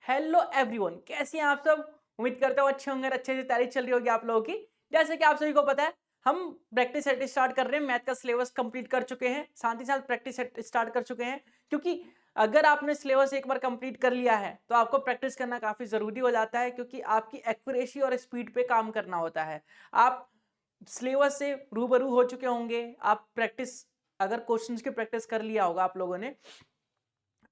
Hello everyone, कैसे हैं आप सब। उम्मीद करता हूँ अच्छे होंगे और अच्छे से तैयारी चल रही होगी आप लोगों की। जैसे कि आप सभी को पता है, हम प्रैक्टिस सेट स्टार्ट कर रहे हैं। मैथ का सिलेबस कंप्लीट कर चुके हैं, साथ ही साथ प्रैक्टिस सेट स्टार्ट कर चुके हैं। क्योंकि अगर आपने सिलेबस एक बार कंप्लीट कर लिया है तो आपको प्रैक्टिस करना काफी जरूरी हो जाता है, क्योंकि आपकी एक्यूरेसी और स्पीड पे काम करना होता है। आप सिलेबस से रूबरू हो चुके होंगे। आप प्रैक्टिस, अगर क्वेश्चंस की प्रैक्टिस कर लिया होगा आप लोगों ने,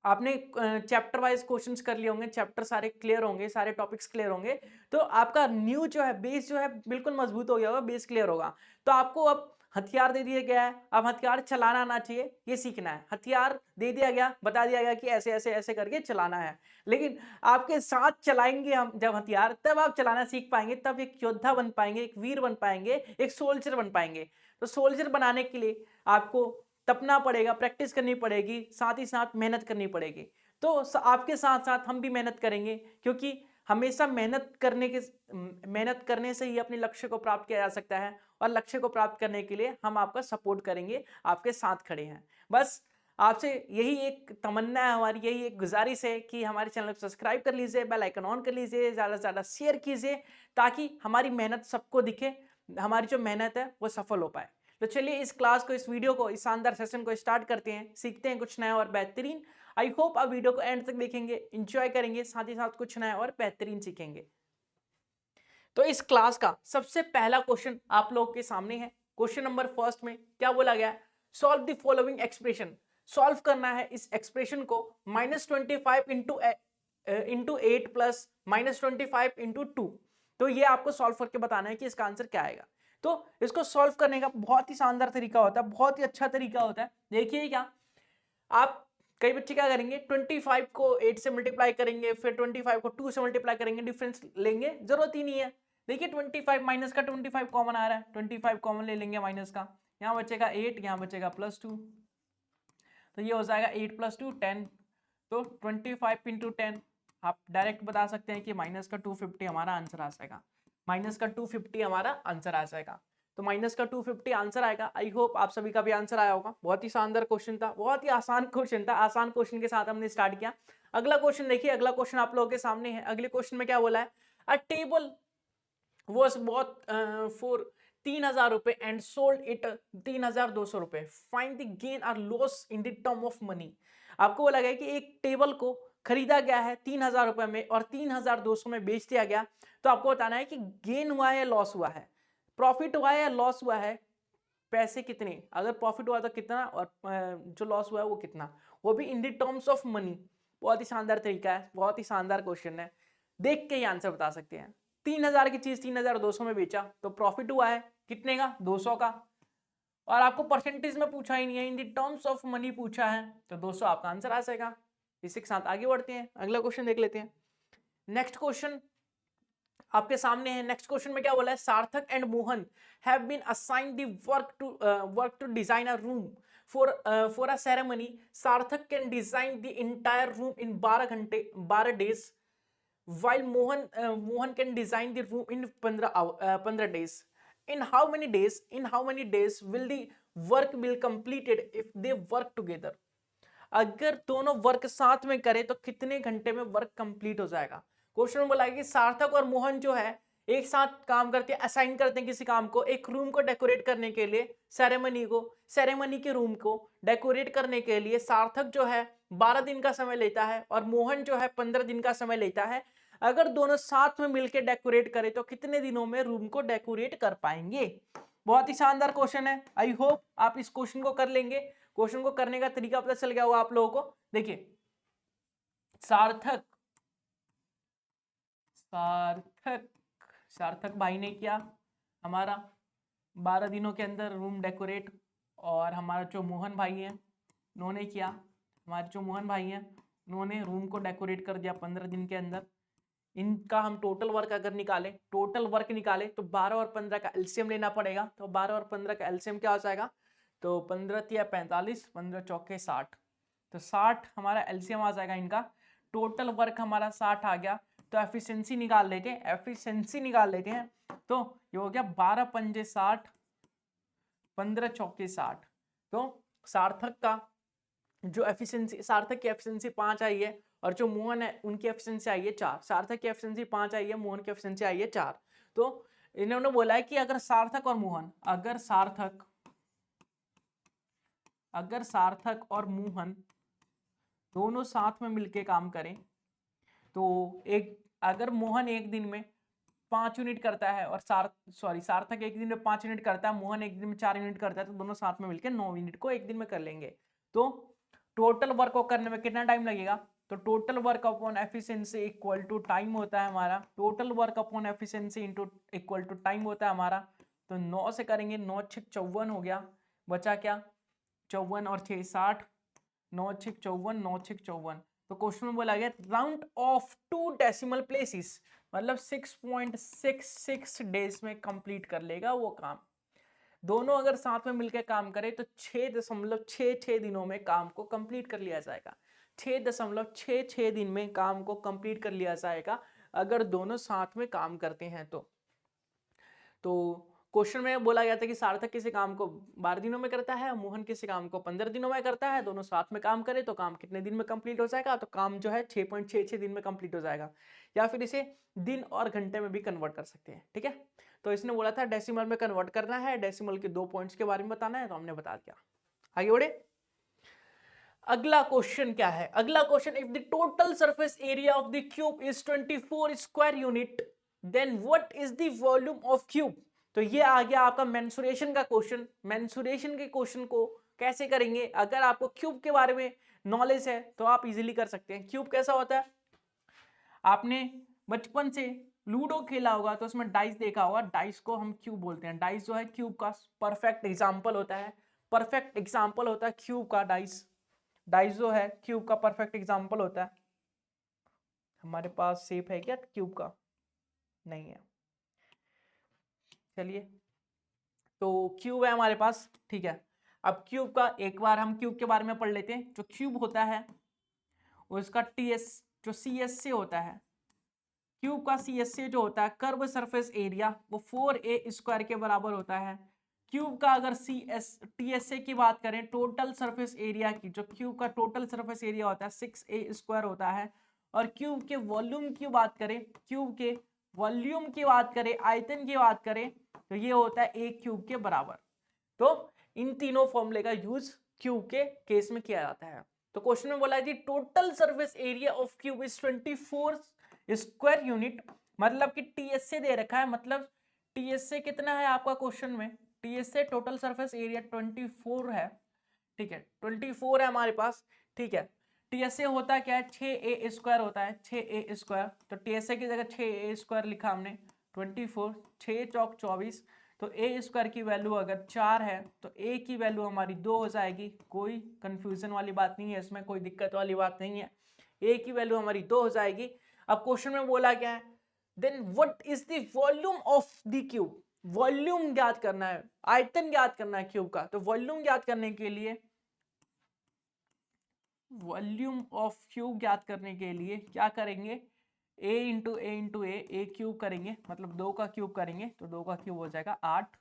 आपने चैप्टर वाइज क्वेश्चंस कर लिए होंगे, चैप्टर सारे क्लियर होंगे, सारे टॉपिक्स क्लियर होंगे, तो आपका न्यू जो है बेस जो है बिल्कुल मजबूत हो गया होगा, बेस क्लियर होगा। तो आपको अब हथियार दे दिया गया है, अब हथियार चलाना आना चाहिए, ये सीखना है। हथियार दे दिया गया, बता दिया गया कि ऐसे ऐसे ऐसे करके चलाना है, लेकिन आपके साथ चलाएंगे हम जब हथियार, तब आप चलाना सीख पाएंगे, तब एक योद्धा बन पाएंगे, एक वीर बन पाएंगे, एक सोल्जर बन पाएंगे। तो सोल्जर बनाने के लिए आपको तपना पड़ेगा, प्रैक्टिस करनी पड़ेगी, साथ ही साथ मेहनत करनी पड़ेगी। तो आपके साथ साथ हम भी मेहनत करेंगे, क्योंकि हमेशा मेहनत करने से ही अपने लक्ष्य को प्राप्त किया जा सकता है। और लक्ष्य को प्राप्त करने के लिए हम आपका सपोर्ट करेंगे, आपके साथ खड़े हैं। बस आपसे यही एक तमन्ना है हमारी, यही एक गुजारिश है कि हमारे चैनल को सब्सक्राइब कर लीजिए, बेल आइकन ऑन कर लीजिए, ज़्यादा से ज़्यादा शेयर कीजिए, ताकि हमारी मेहनत सबको दिखे, हमारी जो मेहनत है वो सफल हो पाए। तो चलिए इस क्लास को, इस वीडियो को, इस शानदार सेशन को स्टार्ट करते हैं, सीखते हैं कुछ नया और बेहतरीन। आई होप आप वीडियो को एंड तक देखेंगे, एंजॉय करेंगे, साथ ही साथ कुछ नया और बेहतरीन सीखेंगे। तो इस क्लास का सबसे पहला क्वेश्चन आप लोगों के सामने है। क्वेश्चन नंबर फर्स्ट में क्या बोला गया है? Solve the following expression. Solve करना है इस एक्सप्रेशन को -25 इंटू 8 प्लस -25 इंटू 2। तो ये आपको सॉल्व करके बताना है कि इसका आंसर क्या आएगा। तो इसको सॉल्व करने का बहुत ही शानदार तरीका होता है, बहुत ही अच्छा तरीका होता है। देखिए क्या, आप कई बच्चे क्या करेंगे, 25 को 8 से मल्टीप्लाई करेंगे, फिर 25 को 2 से मल्टीप्लाई करेंगे, डिफरेंस लेंगे, जरूरत ही नहीं है। देखिए 25 माइनस का 25 कॉमन आ रहा है, 25 कॉमन ले लेंगे माइनस का, यहाँ बचेगा 8, यहाँ बचेगा +2, तो ये हो जाएगा 8 + 2 10। तो 25 इंटू 10, आप डायरेक्ट बता सकते हैं कि माइनस का 250 हमारा आंसर आ जाएगा। माइनस का 250 हमारा आंसर आ जाएगा। तो माइनस का 250 आंसर आएगा। आई होप आप सभी का भी आंसर आया होगा। बहुत ही शानदार क्वेश्चन था, बहुत ही आसान क्वेश्चन था। आसान क्वेश्चन के साथ हमने स्टार्ट किया। अगला क्वेश्चन देखिए, अगला क्वेश्चन आप लोगों के सामने है। अगले क्वेश्चन में क्या बोला है? अ टेबल was bought for 3,000 रुपए and sold it 3,200 रुपए। फाइंड द गेन और loss in the term of money. आपको बोला गया कि एक टेबल को खरीदा गया है 3,000 रुपए में और 3,200 में बेच दिया गया। तो आपको बताना है कि गेन हुआ है या लॉस हुआ है, प्रॉफिट हुआ है या लॉस हुआ है, पैसे कितने, अगर प्रॉफिट हुआ तो कितना, और जो लॉस हुआ है वो कितना, वो भी in the terms of money. बहुत ही शानदार तरीका है, बहुत ही शानदार क्वेश्चन है। देख के ही आंसर बता सकते हैं। 3,000 की चीज 3,200 में बेचा तो प्रॉफिट हुआ है कितने का? 200 का। और आपको परसेंटेज में पूछा ही नहीं है, in the terms of money पूछा है, तो 200 आपका आंसर आ जाएगा। इसी के साथ आगे बढ़ते हैं, अगला क्वेश्चन देख लेते हैं। नेक्स्ट क्वेश्चन आपके सामने है। नेक्स्ट क्वेश्चन में क्या बोला है? Sarthak and Mohan have been assigned the work to design a room for a ceremony. Sarthak can design the entire room in 12 घंटे 12 days, while Mohan can design the room in 15 days. In how many days will the work be completed if they work together? अगर दोनों work साथ में करें तो कितने घंटे में वर्क कंप्लीट हो जाएगा? क्वेश्चन बोला है कि सार्थक और मोहन जो है एक साथ काम करके असाइन करते हैं किसी काम को, एक रूम को डेकोरेट करने के लिए, सेरेमनी के रूम को डेकोरेट करने के लिए सार्थक जो है 12 दिन का समय लेता है और मोहन जो है 15 दिन का समय लेता है। अगर दोनों साथ में मिलकर डेकोरेट करें तो कितने दिनों में रूम को डेकोरेट कर पाएंगे? बहुत ही शानदार क्वेश्चन है। आई होप आप इस क्वेश्चन को कर लेंगे। क्वेश्चन को करने का तरीका पता चल गया होगा आप लोगों को। देखिए, सार्थक सार्थक सार्थक भाई ने किया हमारा 12 दिनों के अंदर रूम डेकोरेट, और हमारा जो मोहन भाई है उन्होंने किया, हमारे जो मोहन भाई हैं उन्होंने रूम को डेकोरेट कर दिया 15 दिन के अंदर। इनका हम टोटल वर्क अगर निकालें, तो 12 और 15 का एलसीएम लेना पड़ेगा। तो 12 और 15 का एलसीएम क्या हो जाएगा? तो 15 या 45, 15 चौके 60, तो 60 हमारा एलसीएम आ जाएगा इनका। टोटल वर्क हमारा 60 आ गया। तो एफिशिएंसी निकाल लेते हैं, तो ये हो गया 12 पंजे 60, 15 चौके 60। तो सार्थक की एफिशिएंसी 5 आई है और जो मोहन है उनकी एफिशिएंसी आई है 4, सार्थक की एफिशिएंसी 5 आई है, मोहन की एफिशिएंसी आई है 4। तो इन्होंने बोला है कि अगर सार्थक और मोहन, अगर सार्थक और मोहन दोनों साथ में मिलके काम करें तो अगर मोहन एक दिन में 5 यूनिट करता है और सार्थक एक दिन में 5 यूनिट करता है, मोहन एक दिन में 4 यूनिट करता है, तो दोनों साथ में मिलकर 9 यूनिट को एक दिन में कर लेंगे। तो टोटल वर्क को करने में कितना टाइम लगेगा? तो total work upon efficiency equal to time होता है हमारा, total work upon efficiency equal to time होता है हमारा। तो 9 से करेंगे, 9 6 54 हो गया, बचा क्या 54 और 6 60, 9 6 54, 9 6 54। तो क्वेश्चन में बोला गया राउंड ऑफ 2 डेसिमल प्लेसेस, मतलब 6.66 डेज में कंप्लीट कर लेगा वो काम। दोनों अगर साथ में मिलकर काम करें तो 6.66 दिनों में काम को कंप्लीट कर लिया जाएगा। 6.66 दिन में काम को कंप्लीट कर लिया जाएगा अगर दोनों साथ में काम करते हैं तो क्वेश्चन में बोला गया था कि सार्थक किसी काम को 12 दिनों में करता है, मोहन किसी काम को 15 दिनों में करता है, दोनों साथ में काम करें तो काम कितने दिन में कंप्लीट हो जाएगा? तो काम जो है 6.66 दिन में कंप्लीट हो जाएगा, या फिर इसे दिन और घंटे में भी कन्वर्ट कर सकते हैं। ठीक है, तो इसने बोला था डेसिमल में कन्वर्ट करना है, डेसिमल के 2 पॉइंट्स के बारे में बताना है, तो हमने बता दिया। आगे बढ़े, अगला क्वेश्चन क्या है? अगला question, if the total surface area of the cube is 24 square unit then what is the volume of cube? तो ये आ गया आपका मेंसुरेशन का क्वेश्चन। मेंसुरेशन के क्वेश्चन को कैसे करेंगे? अगर आपको क्यूब के बारे में नॉलेज है तो आप इजीली कर सकते हैं। क्यूब कैसा होता है? आपने बचपन से लूडो खेला होगा तो उसमें डाइस देखा होगा, डाइस को हम क्यूब बोलते हैं। डाइस जो है क्यूब का परफेक्ट एग्जाम्पल होता है, परफेक्ट एग्जाम्पल होता है क्यूब का डाइस। डाइस जो है क्यूब का परफेक्ट एग्जाम्पल होता है। हमारे पास शेप है क्या क्यूब का? नहीं है। चलिए, तो क्यूब है हमारे पास, ठीक है। अब क्यूब का एक बार हम क्यूब के बारे में पढ़ लेते हैं। जो क्यूब होता है उसका जो सी होता है, क्यूब का सी जो होता है कर्व सरफेस एरिया, वो 4a स्क्वायर के बराबर होता है। क्यूब का अगर टीएसए की बात करें, टोटल सरफेस एरिया की, जो क्यूब का टोटल सरफेस एरिया होता है 6a स्क्वायर होता है। और क्यूब के वॉल्यूम की बात करें, क्यूब के वॉल्यूम की बात करें, आयतन की बात करें, तो ये होता है a क्यूब के बराबर। तो इन तीनों फॉर्मूले का यूज क्यूब के केस में किया जाता है। तो क्वेश्चन में बोला है कि total surface area of cube is 24 square unit, मतलब कि टीएसए दे रखा है, मतलब टीएसए कितना है आपका क्वेश्चन में? टीएसए टोटल सरफेस एरिया 24 है, ठीक है, 24 है हमारे पास, ठीक है। टीएसए होता क्या है? 6a स्क्वायर होता है, 6a स्क्वायर। तो टीएसए की जगह 6a स्क्वायर लिखा हमने, 24, 6 चौक 24। तो a स्क्वायर की वैल्यू अगर 4 है तो a की वैल्यू हमारी 2 हो जाएगी। कोई कंफ्यूजन वाली बात नहीं है इसमें, कोई दिक्कत वाली बात नहीं है, a की वैल्यू हमारी 2 हो जाएगी। अब क्वेश्चन में बोला क्या है? Then what is the volume of the cube? Volume ज्ञात करना है, आयतन ज्ञात करना है क्यूब का। तो वॉल्यूम ज्ञात करने के लिए, वॉल्यूम ऑफ क्यूब ज्ञात करने के लिए क्या करेंगे? a इंटू ए क्यूब करेंगे, मतलब 2 का क्यूब करेंगे, तो 2 का क्यूब हो जाएगा 8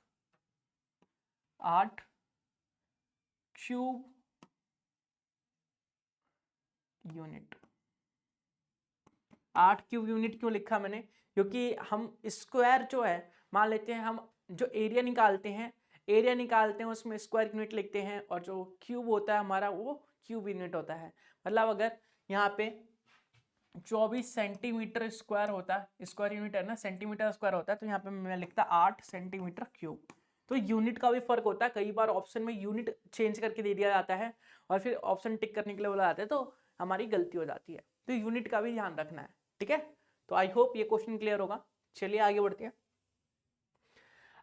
क्यूब यूनिट। 8 क्यूब यूनिट क्यों लिखा मैंने? क्योंकि हम स्क्वायर जो है, मान लेते हैं हम जो एरिया निकालते हैं उसमें स्क्वायर यूनिट लिखते हैं, और जो क्यूब होता है हमारा वो क्यूब यूनिट होता है। मतलब अगर यहाँ पे 24 सेंटीमीटर स्क्वायर होता है, स्क्वायर यूनिट है ना, सेंटीमीटर स्क्वायर होता है, तो यहाँ पे मैं लिखता 8 सेंटीमीटर क्यूब। तो यूनिट का भी फर्क होता है, कई बार ऑप्शन में यूनिट चेंज करके दे दिया जाता है और फिर ऑप्शन टिक करने के लिए बोला जाता है, तो हमारी गलती हो जाती है। तो यूनिट का भी ध्यान रखना है, ठीक है। तो आई होप ये क्वेश्चन क्लियर होगा। चलिए आगे बढ़ते हैं।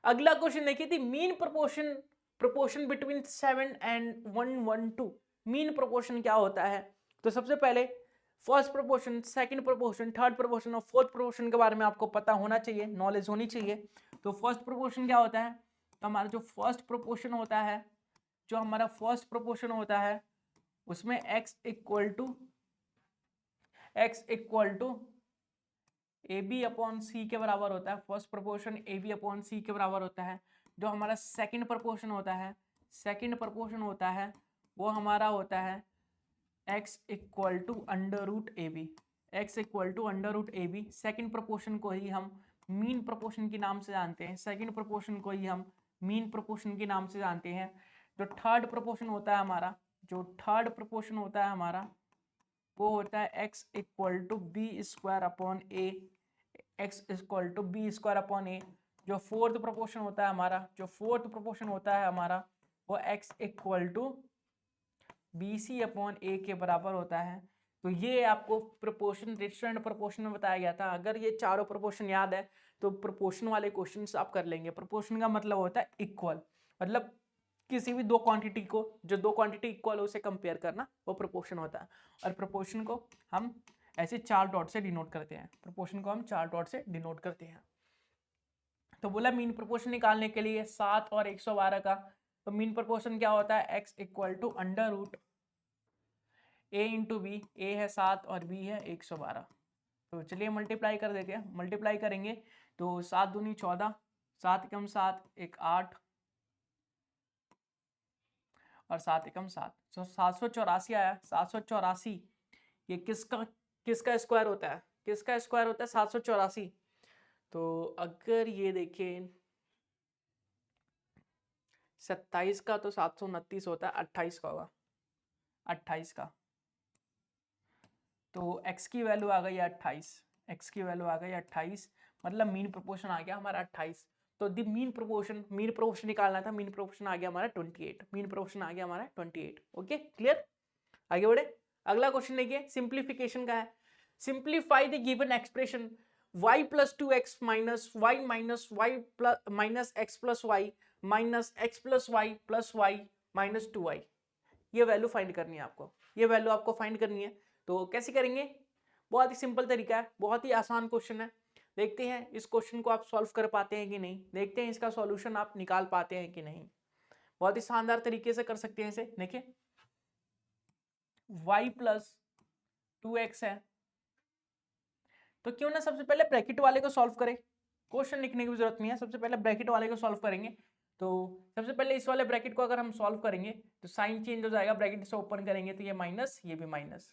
अगला क्वेश्चन देखिए, थी mean proportion between 7 and 112। Mean proportion क्या होता है? तो सबसे पहले first proportion, second proportion, third proportion और फोर्थ प्रोपोर्शन के बारे में आपको पता होना चाहिए, नॉलेज होनी चाहिए। तो फर्स्ट प्रोपोर्शन क्या होता है? तो हमारा जो फर्स्ट प्रोपोर्शन होता है, उसमें x equal to A B upon C के बराबर होता है। First proportion A B upon C के बराबर होता है। जो हमारा सेकंड प्रोपोर्शन होता है वो हमारा होता है x equal to under root A B, X equal to under root A B. Second proportion को ही हम मीन प्रोपोर्शन के नाम से जानते हैं, सेकेंड प्रोपोर्शन को ही हम मीन प्रोपोर्शन के नाम से जानते हैं। जो थर्ड प्रोपोर्शन होता है हमारा, जो थर्ड प्रोपोर्शन होता है हमारा, वो होता है x equal to B square upon A, x equal to B square upon A. जो फोर्थ प्रोपोर्शन होता है हमारा, जो फोर्थ प्रोपोर्शन होता है हमारा, वो x equal to B C upon A के बराबर होता है। तो ये आपको प्रोपोर्शन डिफरेंट प्रोपोर्शन में बताया गया था। अगर ये चारों प्रोपोर्शन याद है तो प्रोपोर्शन वाले क्वेश्चंस आप कर लेंगे। प्रोपोर्शन का मतलब होता है इक्वल, मतलब किसी भी दो क्वांटिटी को, जो दो क्वांटिटी इक्वल हो उसे कंपेयर करना, वो प्रोपोर्शन होता है। और प्रोपोर्शन को हम ऐसे 4 डॉट से डिनोट करते हैं, प्रोपोर्शन को हम 4 डॉट से डिनोट करते हैं। तो बोला मीन प्रोपोर्शन निकालने के लिए 7 और 112 का, तो मीन प्रोपोर्शन क्या होता है, x equal to under root a into B, A है 7 और b है 112। तो चलिए मल्टीप्लाई कर देते हैं। मल्टीप्लाई करेंगे तो 7 दूनी 14, 7 एकम 7 एक 8 और 7 एकम 7, तो 784 आया। 784 ये किसका स्क्वायर होता है, किसका स्क्वायर होता है 784। तो अगर ये देखें 27 का तो 729 होता है, 28 का होगा, 28 का। तो x की वैल्यू आ गई 28, x की वैल्यू आ गई 28, मतलब मीन प्रोपोर्शन आ गया हमारा 28। तो द मीन प्रोपोर्शन निकालना था, मीन प्रोपोर्शन आ गया हमारा 28, मीन प्रोपोर्शन आ गया हमारा 28। ओके क्लियर, आगे बढ़े। अगला क्वेश्चन देखिए, सिंप्लीफिकेशन का है। Simplify the given expression y plus 2x minus Y minus Y minus X plus Y minus X plus Y plus Y minus 2y। ये वैल्यू फाइंड करनी है आपको, ये वैल्यू आपको फाइंड करनी है। तो कैसे करेंगे, बहुत ही सिंपल तरीका है, बहुत ही आसान क्वेश्चन है। देखते हैं इस क्वेश्चन को आप सॉल्व कर पाते हैं कि नहीं, देखते हैं इसका सॉल्यूशन आप निकाल पाते हैं कि नहीं। बहुत ही शानदार तरीके से कर सकते हैं इसे। देखिए y प्लस 2x है, तो क्यों ना सबसे पहले ब्रैकेट वाले को सॉल्व करें, क्वेश्चन लिखने की जरूरत नहीं है, सबसे पहले ब्रैकेट वाले को सॉल्व करेंगे। तो सबसे पहले इस वाले ब्रैकेट को अगर हम सॉल्व करेंगे तो साइन चेंज हो जाएगा, ब्रैकेट से ओपन करेंगे तो ये माइनस, ये भी माइनस,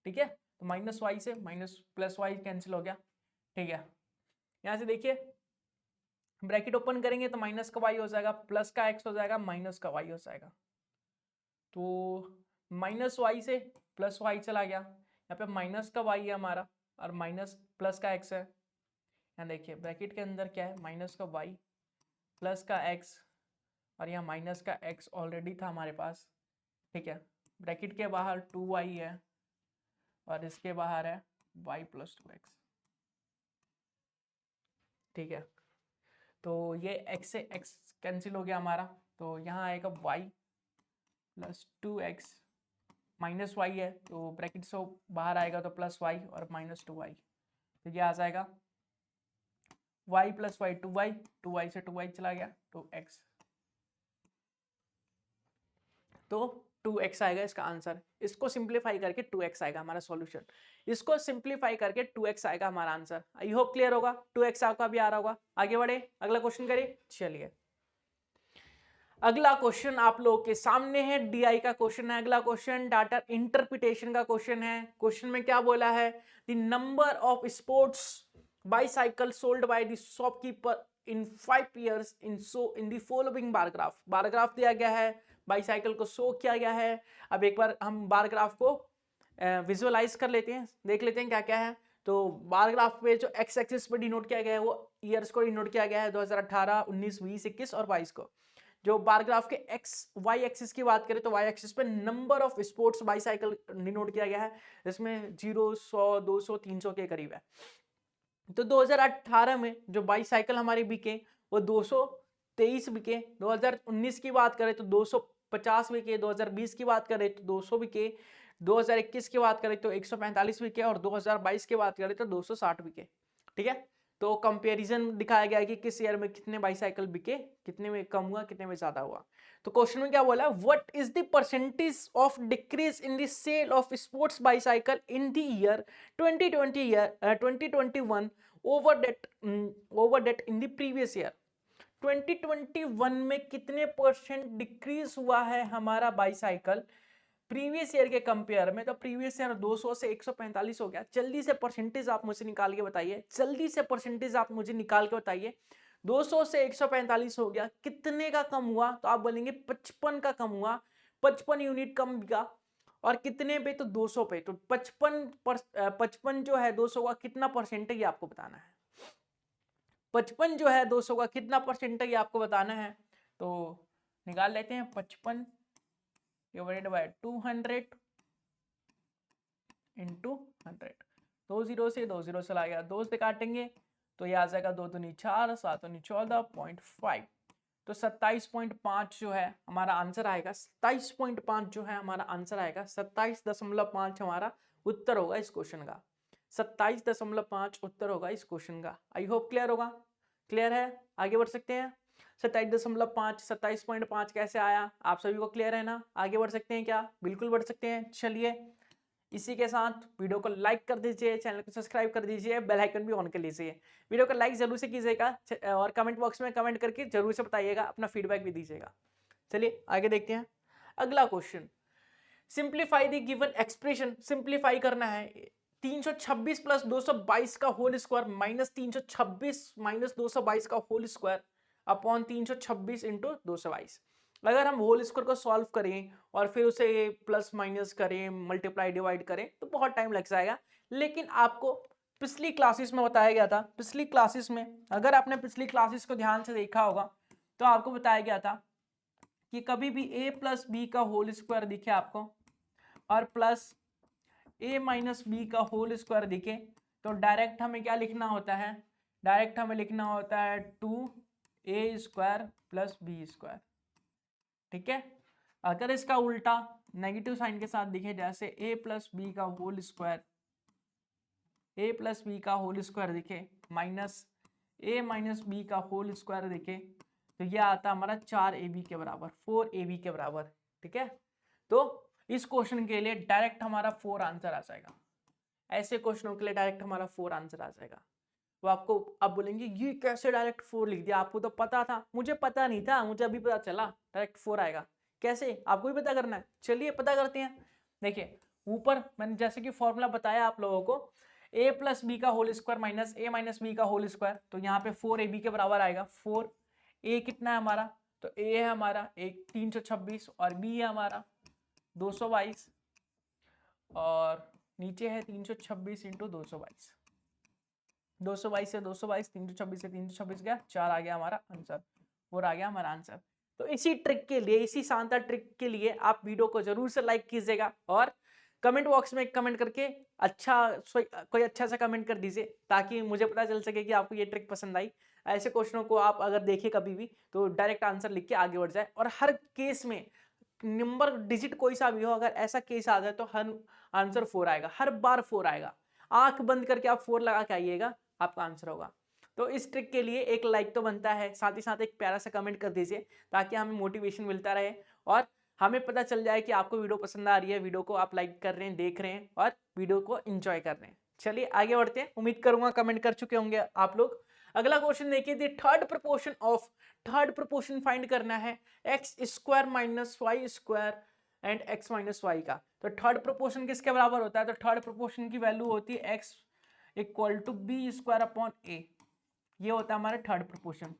ठीक है। तो माइनस वाई से माइनस प्लस वाई कैंसिल हो गया, ठीक है। यहाँ से देखिए ब्रैकेट ओपन करेंगे तो माइनस का वाई हो जाएगा, प्लस का एक्स हो जाएगा, माइनस का वाई हो जाएगा। तो माइनस वाई से प्लस वाई चला गया, यहाँ पे माइनस का वाई है हमारा और माइनस प्लस का एक्स है। यहाँ देखिए ब्रैकेट के अंदर क्या है, माइनस का वाई प्लस का एक्स, और यहाँ माइनस का एक्स ऑलरेडी था हमारे पास, ठीक है। ब्रैकेट के बाहर 2y है और इसके बाहर है y प्लस 2x, ठीक है। तो ये x से x कैंसिल हो गया हमारा, तो यहाँ आएगा y plus 2x minus Y है, तो ब्रैकेट से बाहर आएगा तो प्लस वाई और माइनस 2y, तो ये आ जाएगा y प्लस वाई 2y से 2y चला गया तो x, तो 2x आएगा इसका आंसर। इसको सिंप्लीफाई करके 2x आएगा हमारा सॉल्यूशन, इसको सिंप्लीफाई करके 2x आएगा हमारा आंसर। आई होप क्लियर होगा, 2x आपका भी आ रहा होगा। आगे बढ़े, अगला क्वेश्चन करिए। चलिए अगला क्वेश्चन आप लोगों के सामने है, डीआई का क्वेश्चन है। अगला क्वेश्चन डाटा इंटरप्रिटेशन का क्वेश्चन है। क्वेश्चन में क्या बोला है, the number of sports bicycle sold by the shopkeeper in 5 years in the following bar graph. Bar graph दिया गया है, बाईसाइकिल को शो किया गया है। अब एक बार हम बार ग्राफ को विजुअलाइज कर लेते हैं, देख लेते हैं क्या क्या है। तो बार ग्राफ पे जो एक्स एक्सिस पे डिनोट किया गया है वो ईयर्स को डिनोट किया गया है, 2018, 19, 20, 21 और 22 को। जो बार ग्राफ के एक्स वाई एक्सिस की बात करें तो वाई एक्सिस पे number of sports bicycle denote किया गया है, इसमें 0, 100, 200, 300 के करीब है। तो 2018 में जो बाईसाइकिल हमारे बिके वो 223 बिके, 2019 की बात करें तो 250 बिके, 2020 की बात करें तो 200 बिके, 2021 की बात करें तो 145 बिके और 2022 की बात करें तो 260 बिके, ठीक है। तो कंपैरिजन दिखाया गया है कि किस ईयर में कितने बाईसाइकिल बिके, कितने में कम हुआ, कितने में ज्यादा हुआ। तो क्वेश्चन में क्या बोला, what is the percentage of decrease in the sale of sports bicycle in the year 2021 over that in the previous year. 2021 में कितने परसेंट डिक्रीज हुआ है हमारा बाईसाइकिल प्रीवियस ईयर के कंपेयर में, तो प्रीवियस ईयर 200 से 145 हो गया। जल्दी से परसेंटेज आप मुझे निकाल के बताइए, जल्दी से परसेंटेज आप मुझे निकाल के बताइए। 200 से 145 हो गया, कितने का कम हुआ? तो आप बोलेंगे 55 का कम हुआ, 55 यूनिट कम बिका। और कितने पे? तो 200 पे। तो 55 जो है 200 का कितना परसेंट है ये आपको बताना है। 55 जो है 200 का कितना परसेंट है ये आपको बताना है। तो निकाल लेते हैं, 55 डिवाइडेड बाय 200 इंटू 100। 2 जीरो से 2 जीरो चला गया, 2 से काटेंगे तो ये आ जाएगा 2 दूनी 4, 7 दूनी 14.5। तो 27.5 जो है हमारा आंसर आएगा। 27.5 जो है हमारा आंसर आएगा। 27.5 हमारा उत्तर होगा इस क्वेश्चन का। 27.5 उत्तर होगा इस क्वेश्चन का। आई होप क्लियर होगा। क्लियर है? आगे बढ़ सकते हैं। 27.5 27.5 कैसे आया? आप सभी को क्लियर है ना? आगे बढ़ सकते हैं क्या? बिल्कुल बढ़ सकते हैं। चलिए, इसी के साथ वीडियो को लाइक कर दीजिए, चैनल को सब्सक्राइब कर दीजिए, बेल आइकन भी ऑन कर लीजिए। वीडियो को लाइक जरूर से कीजिएगा और कमेंट बॉक्स में कमेंट करके जरूर से बताइएगा, अपना फीडबैक भी दीजिएगा। चलिए आगे देखते हैं अगला question. Simplify the given expression. Simplify करना है। 326 प्लस 222 का होल स्क्वायर माइनस 326 माइनस 222 का होल स्क्वायर अपॉन 326 इंटू 222। अगर हम होल स्क्वायर को सॉल्व करें और फिर उसे प्लस माइनस करें, मल्टीप्लाई डिवाइड करें तो बहुत टाइम लग जाएगा। लेकिन आपको पिछली क्लासेस में बताया गया था, पिछली क्लासेस में अगर आपने पिछली क्लासेस को ध्यान से देखा होगा तो आपको बताया गया था कि कभी भी a प्लस बी का होल स्क्वायर दिखे आपको और प्लस a माइनस बी का होल स्क्वायर दिखे तो डायरेक्ट हमें क्या लिखना होता है? डायरेक्ट हमें लिखना होता है 2a square plus B square. ठीक है। अगर इसका उल्टा नेगेटिव साइन के साथ दिखे, जैसे a प्लस बी का whole square, a plus B का होल स्क्वायर दिखे माइनस a माइनस बी का होल स्क्वायर दिखे, तो यह आता हमारा 4ab के बराबर, 4ab के बराबर। ठीक है। तो इस क्वेश्चन के लिए डायरेक्ट हमारा 4 आंसर आ जाएगा। ऐसे क्वेश्चनों के लिए डायरेक्ट हमारा 4 आंसर आ जाएगा। वो आपको अब बोलेंगे ये कैसे डायरेक्ट 4 लिख दिया? आपको तो पता था। मुझे पता नहीं था, मुझे अभी पता चला डायरेक्ट 4 आएगा। कैसे? आपको भी पता करना है। चलिए पता करते हैं। देखिए ऊपर मैंने जैसे कि फॉर्मूला बताया आप लोगों को, a प्लस बी का whole square minus a minus B का होल स्क्वायर, तो यहाँ पे 4ab के बराबर आएगा। 4a कितना है हमारा? तो a है हमारा 326 और b है हमारा 222 और नीचे है 326 इंटू 222। 222 से 222, 326 से 326 गया, 4 आ गया हमारा आंसर, 4 आ गया हमारा आंसर। तो इसी ट्रिक के लिए, इसी शानदार ट्रिक के लिए आप वीडियो को जरूर से लाइक कीजिएगा और कमेंट बॉक्स में कमेंट करके कोई अच्छा सा कमेंट कर दीजिए ताकि मुझे पता चल सके कि आपको ये ट्रिक पसंद आई। ऐसे क्वेश्चनों को आप अगर देखें कभी भी तो डायरेक्ट आंसर लिख के आगे बढ़ जाए। और हर केस में नंबर डिजिट कोई सा भी हो, अगर ऐसा केस आ जाए तो हर आंसर 4 आएगा, हर बार 4 आएगा। आंख बंद करके आप 4 लगा के आइएगा, आपका आंसर होगा। तो इस ट्रिक के लिए एक लाइक तो बनता है, साथ ही साथ एक प्यारा सा कमेंट कर दीजिए ताकि हमें मोटिवेशन मिलता रहे और हमें पता चल जाए कि आपको वीडियो पसंद आ रही है, वीडियो को आप लाइक कर रहे हैं, देख रहे हैं और वीडियो को एंजॉय कर रहे हैं। चलिए आगे बढ़ते हैं। उम्मीद करूंगा कमेंट कर चुके होंगे आप लोग। अगला क्वेश्चन देखिए, थर्ड प्रोपोर्शन फाइंड करना है X square minus Y square and X minus Y का। तो थर्ड प्रोपोर्शन किसके बराबर होता है? तो थर्ड प्रोपोर्शन की वैल्यू होती है x equal to B square upon A. ये होता है हमारा थर्ड प्रोपोर्शन।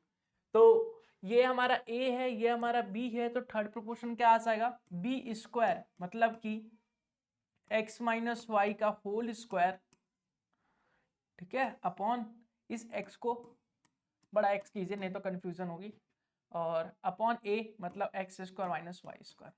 तो ये हमारा a है, ये हमारा b है, तो थर्ड प्रोपोर्शन क्या आ जाएगा? बी स्क्वायर मतलब कि x माइनस वाई का होल स्क्वायर, ठीक है, अपॉन इस x को बड़ा x कीजिए नहीं तो कंफ्यूजन होगी, और अपॉन a मतलब X square minus Y square.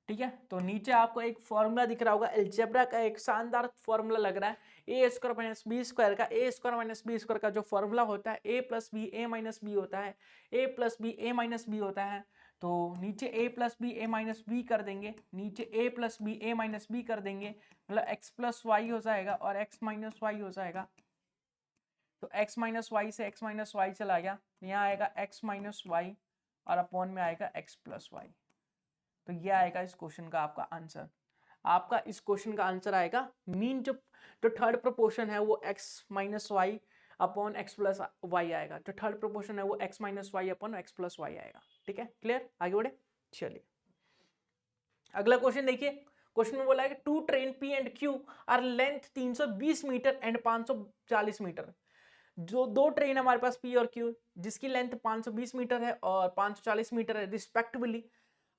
ठीक है। तो नीचे आपको एक फॉर्मूला दिख रहा होगा, अलजेब्रा का एक शानदार फॉर्मूला लग रहा है। ए स्क्वायर माइनस बी स्क्वायर का, ए स्क्वायर माइनस बी स्क्वायर का जो फॉर्मूला होता है ए प्लस बी ए माइनस बी होता है, ए प्लस बी ए माइनस बी होता है। तो नीचे ए प्लस बी ए माइनस बी कर देंगे, नीचे ए प्लस बी ए माइनस बी कर देंगे, मतलब एक्स प्लस वाई हो जाएगा और एक्स माइनस वाई हो जाएगा। तो एक्स माइनस वाई से एक्स माइनस वाई चला गया, यहाँ आएगा एक्स माइनस वाई और अपॉन में आएगा एक्स प्लस वाई। तो ये आएगा इस क्वेश्चन का आपका आंसर। आपका इस क्वेश्चन का आंसर आएगा मीन जो थर्ड प्रोपोर्शन है वो x minus Y upon X plus Y आएगा। जो थर्ड प्रोपोर्शन है वो x minus Y upon X plus Y आएगा। ठीक है, क्लियर? आगे बढ़े। चलिए अगला क्वेश्चन देखिए, क्वेश्चन में बोला है कि two train P and Q are length 320 metre and 540 metre. जो दो ट्रेन हमारे पास पी और क्यू जिसकी लेंथ 520 मीटर है और 540 मीटर है respectively,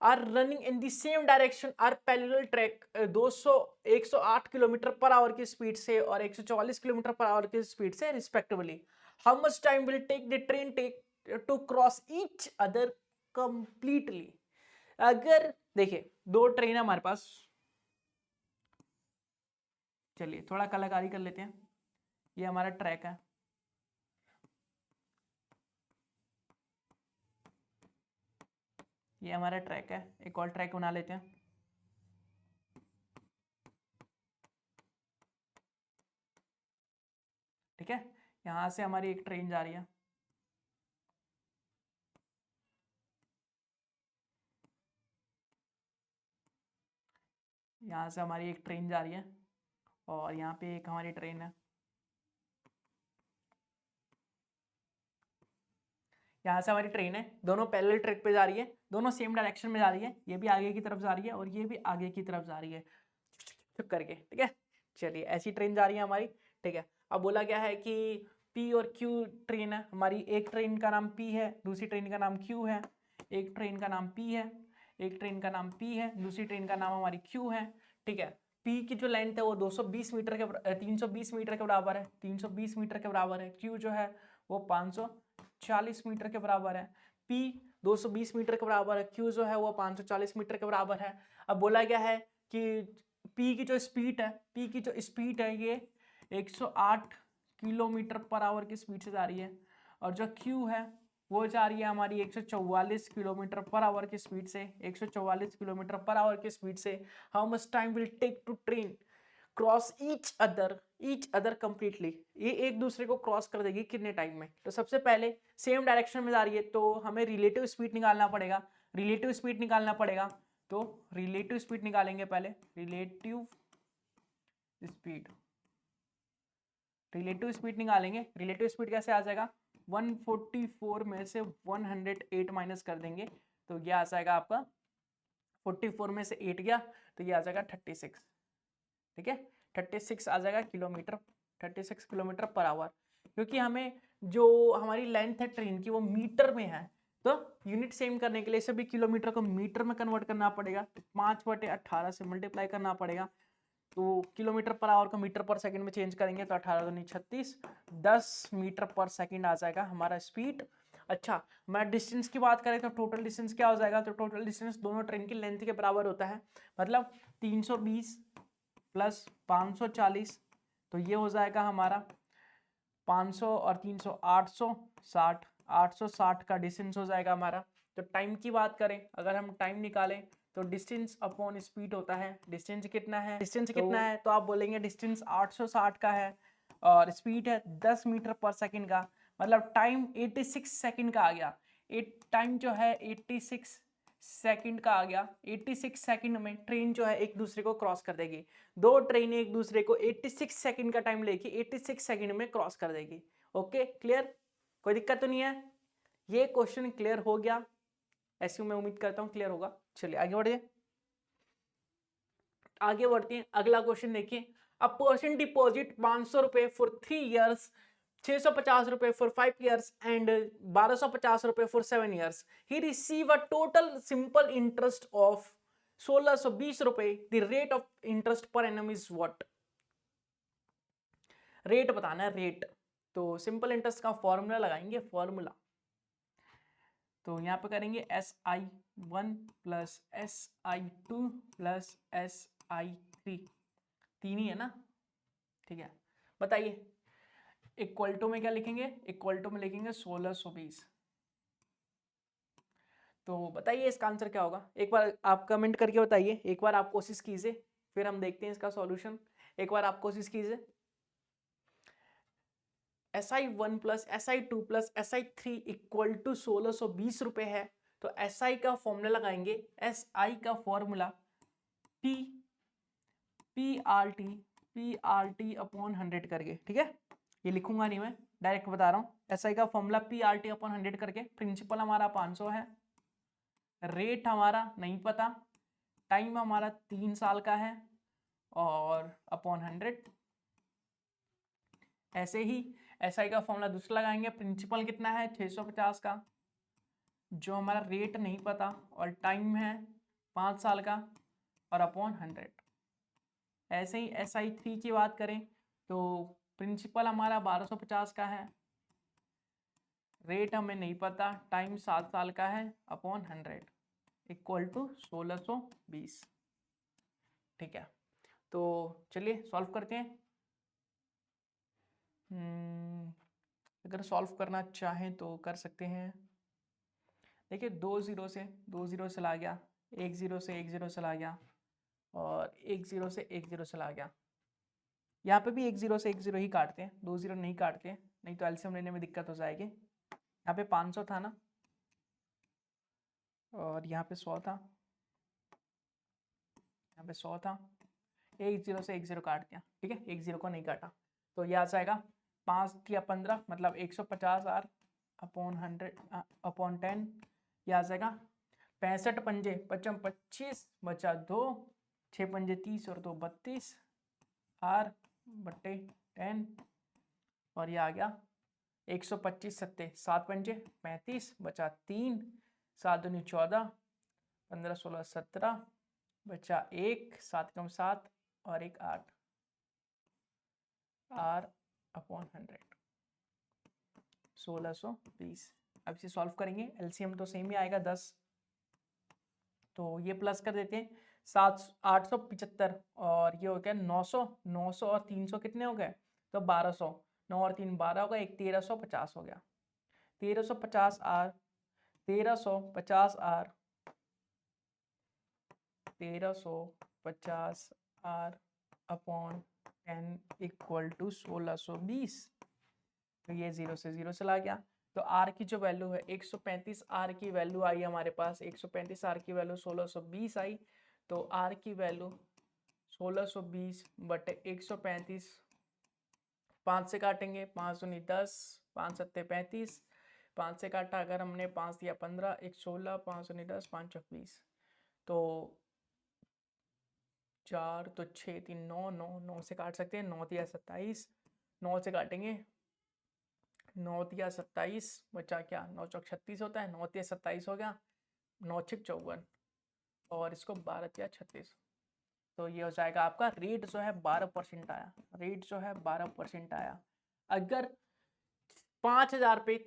are running in the same direction are parallel track 108 kilometre per hour की स्पीड से और 144 किलोमीटर पर आवर की स्पीड से respectively, how much time will take the train take to cross each other completely. अगर देखिए दो train हमारे पास, चलिए थोड़ा कलाकारी कर लेते हैं, ये हमारा ट्रैक है, ये हमारा ट्रैक है, एक और ट्रैक बना लेते हैं। ठीक है, यहां से हमारी एक ट्रेन जा रही है, यहाँ से हमारी एक ट्रेन जा रही है और यहाँ पे एक हमारी ट्रेन है, यहाँ से हमारी ट्रेन है, दोनों पैरेलल ट्रैक पे जा रही है, दोनों सेम डायरेक्शन में जा रही है, ये भी आगे की तरफ जा रही है और ये भी आगे की तरफ जा रही है चुप करके। ठीक है, चलिए ऐसी ट्रेन जा रही है हमारी। ठीक है, अब बोला गया है कि पी और क्यू ट्रेन है हमारी, एक ट्रेन का नाम पी है, दूसरी ट्रेन का नाम क्यू है, एक ट्रेन का नाम पी है, एक ट्रेन का नाम पी है, दूसरी ट्रेन का नाम हमारी क्यू है। ठीक है, पी की जो लेंथ है वो 220 मीटर के 320 मीटर के बराबर है, 320 मीटर के बराबर है। क्यू जो है वो 540 मीटर के बराबर है। पी 220 मीटर के बराबर है, क्यू जो है वो 540 मीटर के बराबर है। अब बोला गया है कि पी की जो स्पीड है, पी की जो स्पीड है ये 108 किलोमीटर पर आवर की स्पीड से जा रही है और जो क्यू है वो जा रही है हमारी 144 किलोमीटर पर आवर की स्पीड से, 144 किलोमीटर पर आवर की स्पीड से। How much time will take two train cross each other completely, ये एक दूसरे को क्रॉस कर देगी कितने टाइम में। तो सबसे पहले सेम डायरेक्शन में जा रही है तो हमें रिलेटिव स्पीड निकालना पड़ेगा, रिलेटिव स्पीड निकालना पड़ेगा। तो रिलेटिव स्पीड निकालेंगे पहले, रिलेटिव स्पीड निकालेंगे। रिलेटिव स्पीड कैसे आ जाएगा, 144 में से 108 माइनस कर देंगे तो ये आ जाएगा आपका 44 में से 8 गया तो ये आ जाएगा 36। ठीक है, 36 आ जाएगा किलोमीटर, 36 किलोमीटर पर आवर। क्योंकि हमें जो हमारी लेंथ है ट्रेन की वो मीटर में है तो यूनिट सेम करने के लिए सभी किलोमीटर को मीटर में कन्वर्ट करना पड़ेगा, तो 5/18 से मल्टीप्लाई करना पड़ेगा। तो किलोमीटर पर आवर को मीटर पर सेकंड में चेंज करेंगे तो 18 दूनी 36, 10 मीटर पर सेकंड आ जाएगा हमारा स्पीड। अच्छा, मैं डिस्टेंस की बात करें तो टोटल डिस्टेंस क्या हो जाएगा, तो टोटल डिस्टेंस दोनों ट्रेन की लेंथ के बराबर होता है, मतलब 320 प्लस 540 तो ये हो जाएगा हमारा 500 और 300 860, 860 का डिस्टेंस हो जाएगा हमारा। तो टाइम की बात करें, अगर हम टाइम निकालें तो डिस्टेंस अपॉन स्पीड होता है, डिस्टेंस कितना है, तो आप बोलेंगे डिस्टेंस 860 का है और स्पीड है 10 मीटर पर सेकंड का, मतलब टाइम 86 सेकंड का आ गया। टाइम जो है 86 सेकंड का आ गया। 86 सेकंड में ट्रेन जो है एक दूसरे को क्रॉस कर देगी, दो ट्रेन एक दूसरे को 86 सेकंड का टाइम लेके 86 सेकंड में क्रॉस कर देगी। ओके, क्लियर, कोई दिक्कत तो नहीं है। ये क्वेश्चन क्लियर हो गया, ऐसी मैं उम्मीद करता हूं क्लियर होगा। चलिए आगे बढ़िए, आगे बढ़ते हैं। अगला क्वेश्चन देखिए, अ पर्सन डिपॉजिट 500 रुपए फॉर 3 इयर्स, 650 रुपए फॉर 5 इयर्स एंड 1250 रुपए for 7 years, he receive a total simple interest of 1620 रुपए। The rate of interest per annum is what. Rate बताना है, रेट। तो सिंपल इंटरेस्ट का फॉर्मूला लगाएंगे, फॉर्मूला तो यहाँ पे करेंगे SI1 plus SI2 plus SI3, तीन ही है ना। ठीक है, बताइए इक्वल टू में क्या लिखेंगे, इक्वल टू में लिखेंगे 1620। तो बताइए इसका आंसर क्या होगा, एक बार आप कमेंट करके बताइए, एक बार आप कोशिश कीजिए फिर हम देखते हैं इसका सॉल्यूशन। एक बार आप कोशिश कीजिए। SI1 plus SI2 plus SI3 equal to 1620 रुपए है। तो SI का फॉर्मूला लगाएंगे, SI का फॉर्मूला PRT अपॉन 100 करके। ठीक है, ये लिखूंगा नहीं मैं, डायरेक्ट बता रहा हूं। SI का फॉर्मूला PRT अपॉन 100 करके। प्रिंसिपल हमारा 500 है, रेट हमारा नहीं पता, टाइम हमारा 3 साल का है और अपॉन 100। ऐसे ही SI का फॉर्मूला दूसरा लगाएंगे। प्रिंसिपल कितना है 650 का, जो हमारा रेट नहीं पता, और टाइम है 5 साल का और अपॉन 100। ऐसे ही SI3 की बात करें तो प्रिंसिपल हमारा 1250 का है, रेट हमें नहीं पता, टाइम 7 साल का है, अपॉन 100 इक्वल टू 1620। ठीक है, तो चलिए सॉल्व करते हैं। अगर सॉल्व करना चाहें तो कर सकते हैं। देखिए 2 0 से चला गया, 1 0 से 1 0 चला गया, और 1 0 से 1 0 चला गया। यहाँ पे भी 1 0 से 1 0 ही काटते हैं, 2 0 नहीं काटते हैं, नहीं तो एलसीएम लेने में दिक्कत हो जाएगी। यहाँ पे 500 था ना, और यहाँ पे 100 था, यहाँ पे 100 था, 1 0 से 1 0 काट दिया। ठीक है, 1 0 को नहीं काटा, तो यह आ जाएगा 5 या 15 मतलब 150 R अपॉन 100 अपॉन 10। यह आ जाएगा 65 पंजे 55 25 बचा 2, 6 पंजे 30 और 2 32 R बट्टे 10, और यह आ गया 125 सत्ते 7 पंजे 35 बचा 3, 7 दूनी 14, 15 16 17 बचा 1, 7 कम 7 और 1 8 R अपॉन 100 1620। अब इसे सॉल्व करेंगे, एलसीएम तो सेम ही आएगा 10, तो ये प्लस कर देते हैं। 875 और ये हो गया 900, 900 और 300 कितने हो गए, तो 1200, 9 और 3 12 हो गया, एक 1350 हो गया। 1350 R, 1350 R, 1350 R upon 10 equal to 1620। तो ये 0 से 0 चला गया, तो R की जो वैल्यू है 135 R की वैल्यू आई हमारे पास, 135 R की वैल्यू 1620 आई, तो R की वैल्यू 1620 बटे 135, 5 से काटेंगे, 5 दूनी 10, 5 सत्ते 35, 5 से काटा अगर हमने, 5 दिया 15, 1 16, 5 दूनी 10, 5 चौक 20, तो 4 तो 6 3 9, 9 9 से काट सकते हैं, 9 दिया 27, 9 से काटेंगे, 9 दिया 27 बचा क्या, 9 चौक 36 होता है, 9 दिया 27 हो गया, 9 छिक 54 और इसको 12 दिया 36, तो ये हो जाएगा आपका रेट जो है 12% आया, रेट जो है 12% आया। अगर 5000 पे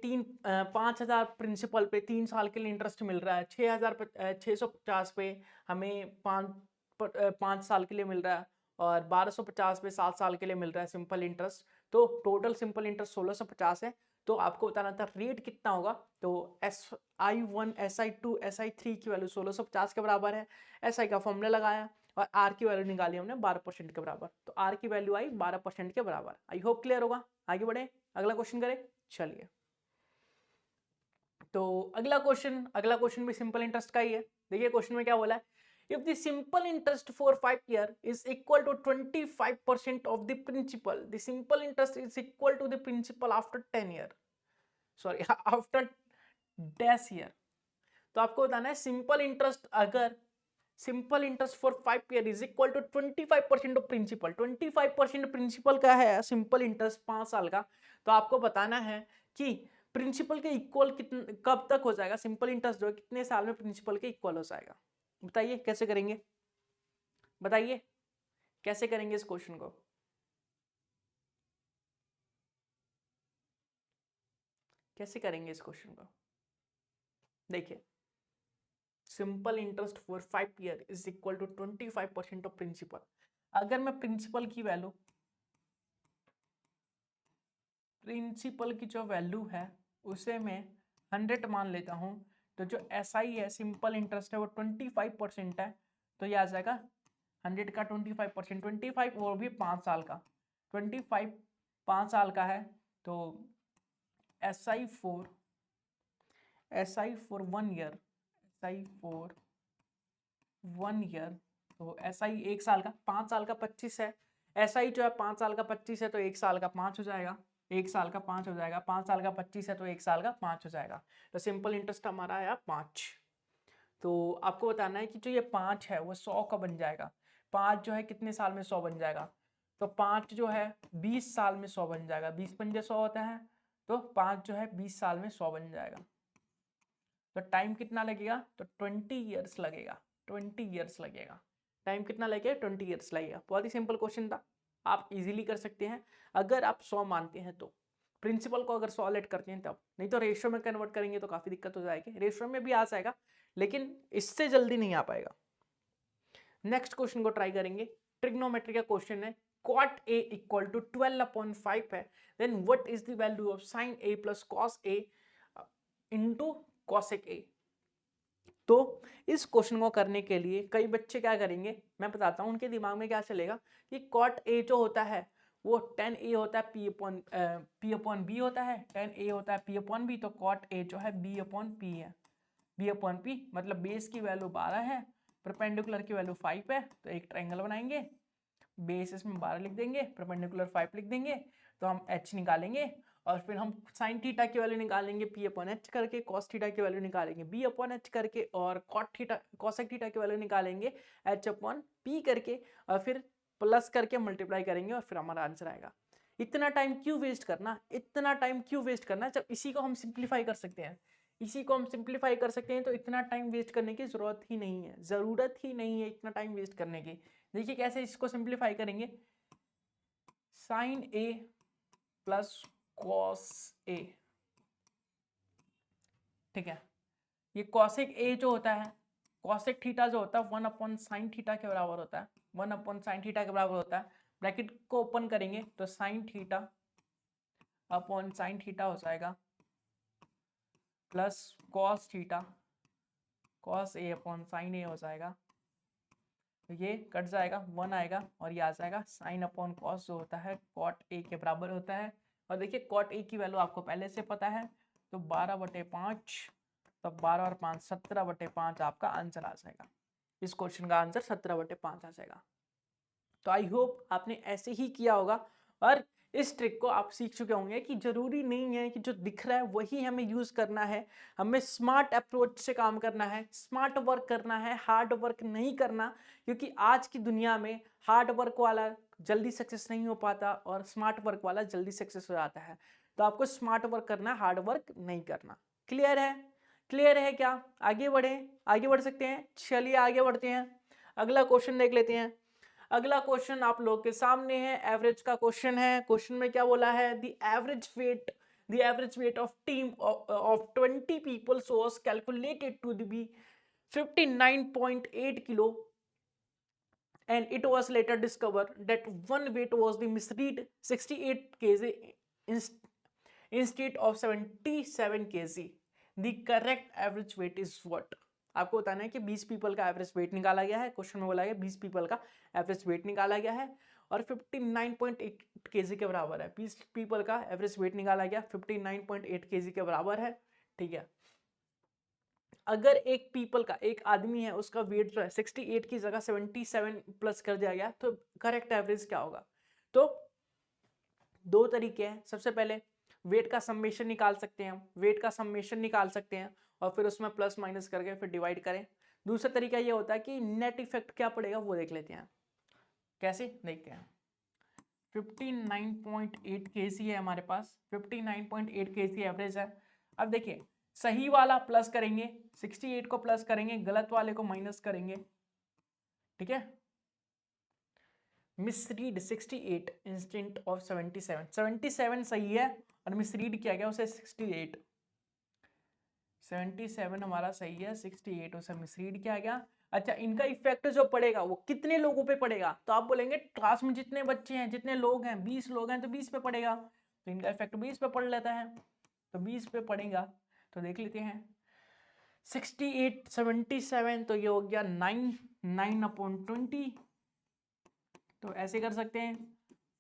5000 प्रिंसिपल पे 3 साल के लिए इंटरेस्ट मिल रहा है, 650 पे हमें 5 साल के लिए मिल रहा है, और 1250 पे 7 साल के लिए मिल रहा है सिंपल इंटरेस्ट, तो टोटल सिंपल इंटरेस्ट 1650 है। तो आपको बताना था रेट कितना होगा, तो SI1 SI2 SI3 की वैल्यू 1650 के बराबर है, SI का फॉर्मूला लगाया और R की वैल्यू निकाली हमने 12% के बराबर, तो R की वैल्यू आई 12% के बराबर। आई होप क्लियर होगा। आगे बढ़े, अगला क्वेश्चन करें। चलिए, तो अगला क्वेश्चन भी सिंपल इंटरेस्ट का ही है। देखिए क्वेश्चन में क्या बोला है, if the simple interest for 5 year is equal to 25% of the principal, the simple interest is equal to the principal after 10 year, sorry after dash year। तो आपको बताना है सिंपल इंटरेस्ट, अगर simple interest for 5 year is equal to 25% of principal, 25% principal का है simple interest 5 साल का, तो आपको बताना है कि प्रिंसिपल के इक्वल कितने कब तक हो जाएगा, सिंपल इंटरेस्ट जो है कितने साल में प्रिंसिपल के इक्वल हो जाएगा। बताइए कैसे करेंगे, बताइए कैसे करेंगे इस क्वेश्चन को। कैसे करेंगे इस क्वेश्चन को, देखिए simple interest for 5 year is equal to 25% of principal. अगर मैं प्रिंसिपल की जो वैल्यू है उसे मैं 100 मान लेता हूं, तो जो SI है सिंपल इंटरेस्ट है वो 25% है, तो ये आ जाएगा 100 का 25%, 25 और भी 5 साल का, 25 5 साल का है, तो SI for 1 year, SI for 1 year, तो SI 1 साल का, 5 साल का 25 है, SI जो है 5 साल का 25 है, तो 1 साल का 5 हो जाएगा, 1 साल का 5 हो जाएगा, 5 साल का 25 है तो 1 साल का 5 हो जाएगा, तो सिंपल इंटरेस्ट हमारा आया 5। तो आपको बताना है कि जो ये 5 है वो 100 का बन जाएगा। 5 जो है कितने साल में 100 बन जाएगा, तो 5 जो है 20 साल में 100 बन जाएगा। 20 पंजे 100 होता है, तो 5 जो है 20 साल में 100 बन जाएगा। तो टाइम कितना लगेगा, तो 20 ईयर्स लगेगा। 20 ईयर्स लगेगा। टाइम कितना लगेगा, 20 ईयर्स लगेगा। बहुत ही सिंपल क्वेश्चन था, आप इजीली कर सकते हैं अगर आप 100 मानते हैं तो। प्रिंसिपल को अगर 100 लेट करते हैं तब, नहीं तो रेशियो में कन्वर्ट करेंगे तो काफी दिक्कत हो जाएगी। रेशियो में भी आ जाएगा लेकिन इससे जल्दी नहीं आ पाएगा। नेक्स्ट क्वेश्चन को ट्राई करेंगे। ट्रिग्नोमेट्री का क्वेश्चन है, cot a इक्वल टू 12/5 है, then what is the value of sin a plus cos a into cosec a। तो इस क्वेश्चन को करने के लिए कई बच्चे क्या करेंगे, मैं बताता हूं उनके दिमाग में क्या चलेगा कि cot a जो होता है वो tan a होता है p अपॉन b होता है। tan a होता है p अपॉन b, तो cot a जो है b अपॉन p है। b अपॉन p मतलब बेस की वैल्यू 12 है, परपेंडिकुलर की वैल्यू 5 है, तो एक ट्रायंगल बनाएंगे। बेस इसमें 12 लिख देंगे, परपेंडिकुलर 5 लिख देंगे, तो हम h निकालेंगे और फिर हम साइन थीटा की वैल्यू निकालेंगे p अपॉन h करके, कॉस थीटा की वैल्यू निकालेंगे b अपॉन h करके, और कॉसेक थीटा की वैल्यू निकालेंगे h अपॉन p करके, और फिर प्लस करके मल्टीप्लाई करेंगे और फिर हमारा आंसर आएगा। इतना टाइम क्यों वेस्ट करना, इतना टाइम क्यों वेस्ट करना जब इसी को हम सिंप्लीफाई कर सकते हैं। इसी को हम सिंप्लीफाई कर सकते हैं, तो इतना टाइम वेस्ट करने की जरूरत ही नहीं है, जरूरत ही नहीं है इतना टाइम वेस्ट करने की। देखिए कैसे इसको सिंप्लीफाई करेंगे, sign A plus cos A, ठीक है। ये कॉसेक ए जो होता है, कॉसेक थीटा जो होता है 1 अपॉन साइन थीटा के बराबर होता है, 1 अपॉन साइन थीटा के बराबर होता है। ब्रैकेट को ओपन करेंगे तो sine theta upon sine theta हो जाएगा plus cos theta cos A upon sine ए हो जाएगा। तो ये कट जाएगा, 1 आएगा और ये आ जाएगा साइन अपॉन कॉस जो होता है कॉट ए के बराबर होता है। और देखिए कॉट ए की वैल्यू आपको पहले से पता है, तो 12/5, तब 12 और 5 17/5 आपका आंसर आ जाएगा। इस क्वेश्चन का आंसर 17/5 आ जाएगा। तो आई होप आपने ऐसे ही किया होगा और इस ट्रिक को आप सीख चुके होंगे कि जरूरी नहीं है कि जो दिख रहा है वही हमें यूज करना है। हमें स्मार्ट अप्रोच से काम करना है, स्मार्ट वर्क करना है, हार्ड वर्क नहीं करना। क्योंकि आज की दुनिया में हार्ड वर्क वाला जल्दी सक्सेस नहीं हो पाता और स्मार्ट वर्क वाला जल्दी सक्सेस हो जाता है। तो आपको स्मार्ट वर्क करना है, हार्ड वर्क नहीं करना। क्लियर है? क्लियर है क्या? आगे बढ़े, आगे बढ़ सकते हैं। चलिए आगे बढ़ते हैं, अगला क्वेश्चन देख लेते हैं। अगला क्वेश्चन आप लोग के सामने है, एवरेज का क्वेश्चन है। क्वेश्चन में क्या बोला है, the average weight of team of 20 people was calculated to be 59.8 kilo, and it was later discovered that one weight was the misread 68 kg instead of 77 kg. The correct average weight is what? आपको बताना है कि 20 people का average weight निकाला गया है। Question में बोला गया 20 पीपल का एवरेज वेट निकाला गया है और 59.8 केजी के बराबर है। 20 पीपल का एवरेज वेट निकाला गया 59.8 केजी के बराबर है, ठीक है। अगर एक पीपल का, एक आदमी है, उसका वेट जो है 68 की जगह 77 प्लस कर दिया गया, तो करेक्ट एवरेज क्या होगा? तो दो तरीके हैं। सबसे पहले वेट का समेशन निकाल सकते हैं हम, वेट का समेशन निकाल सकते हैं और फिर उसमें प्लस माइनस करके फिर डिवाइड करें। दूसरा तरीका ये होता है कि नेट इफेक्ट क्या पड़ेगा वो देख लेते हैं। कैसे देखते हैं। 59.8 kg है हमारे पास, 59.8 kg एवरेज है। अब देखिए सही वाला प्लस करेंगे, 68 को प्लस करेंगे, गलत वाले को माइनस करेंगे, ठीक है। मिसरीड 68 इंस्टेंट ऑफ 77, 77 सही है और मिसरीड किया गया उसे 68, 77 हमारा सही है, 68 उसे मिसरीड किया गया। अच्छा, इनका इफेक्ट जो पड़ेगा वो कितने लोगों पे पड़ेगा? तो आप बोलेंगे क्लास में जितने बच्चे हैं, जितने लोग हैं, 20 लोग हैं तो 20 पे पड़ेगा, तो इनका इफेक्ट 20 पे पड़ लेता है, तो 20 पे पड़ेगा। तो देख लेते हैं 68 77, तो ये हो गया 9/20। तो ऐसे कर सकते हैं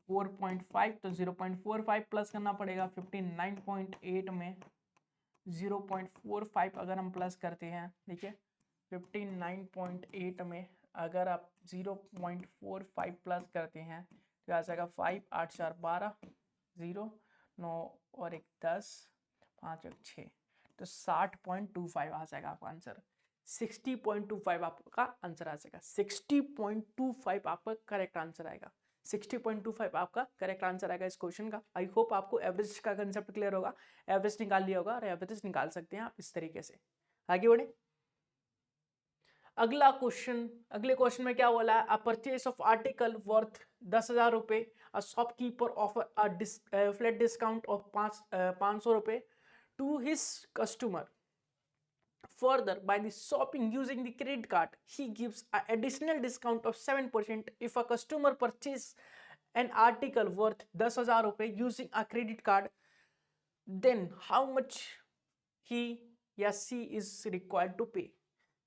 4.5, तो 0.45 प्लस करना पड़ेगा। 59.8 में 0.45 अगर हम प्लस करते हैं, देखिए 59.8 में अगर आप 0.45 प्लस करते हैं तो आ जाएगा 5 8 4 12 0 9 और 1 10 5 1 6, तो 60.25 आ जाएगा आपका आंसर। 60.25 आपका आंसर आ जाएगा। 60.25 आपका करेक्ट आंसर आएगा। 60.25 आपका करेक्ट आंसर आएगा इस क्वेश्चन का। आई होप आपको एवरेज का कंसेप्ट क्लियर होगा, एवरेज निकाल लिया होगा और एवरेज निकाल सकते हैं आप इस तरीके से। आगे बढ़े। अगला क्वेश्चन, अगले क्वेश्चन में क्या बोला है, a purchase of article worth 10,000 रुपए, a shopkeeper offer a flat discount of 500 रुपए to his customer. Further, by the shopping using the credit card, he gives an additional discount of 7% if a customer purchase an article worth 10,000 रुपए using a credit card. Then how much he या she is required to pay?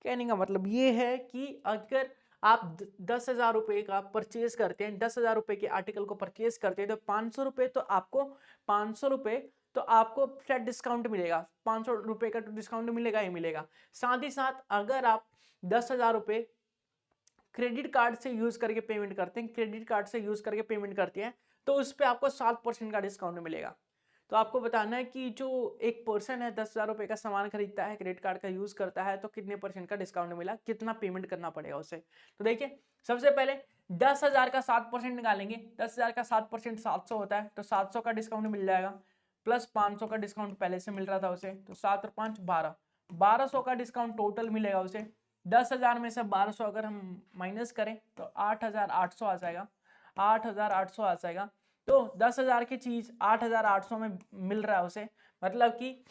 कहने का मतलब ये है कि अगर आप 10,000 रुपए का परचेज करते हैं, 10,000 रुपए के आर्टिकल को परचेज करते हैं तो 500 रुपए तो आपको 500 रुपए तो आपको फ्लैट डिस्काउंट मिलेगा, 500 रुपए का तो डिस्काउंट मिलेगा ही मिलेगा। साथ ही साथ अगर आप 10,000 रुपए क्रेडिट कार्ड से यूज करके पेमेंट करते हैं, क्रेडिट कार्ड से यूज करके पेमेंट करते हैं तो उस पर आपको 7% का डिस्काउंट मिलेगा। तो आपको बताना है कि जो एक पर्सन है 10,000 रुपए का सामान खरीदता है, क्रेडिट कार्ड का यूज करता है तो कितने % का डिस्काउंट मिला, कितना पेमेंट करना पड़ेगा उसे। तो देखिए सबसे पहले 10,000 का 7% निकालेंगे। 10,000 का 7% 700 होता है तो 700 का डिस्काउंट मिल जाएगा, प्लस 500 का डिस्काउंट पहले से मिल रहा था उसे, तो 7 और 5 12, 1200 का डिस्काउंट टोटल मिलेगा उसे। 10,000 में से 1200 अगर हम माइनस करें तो 8,800 आ जाएगा, 8,800 आ जाएगा। तो 10,000 की चीज 8,800 में मिल रहा है उसे, मतलब कि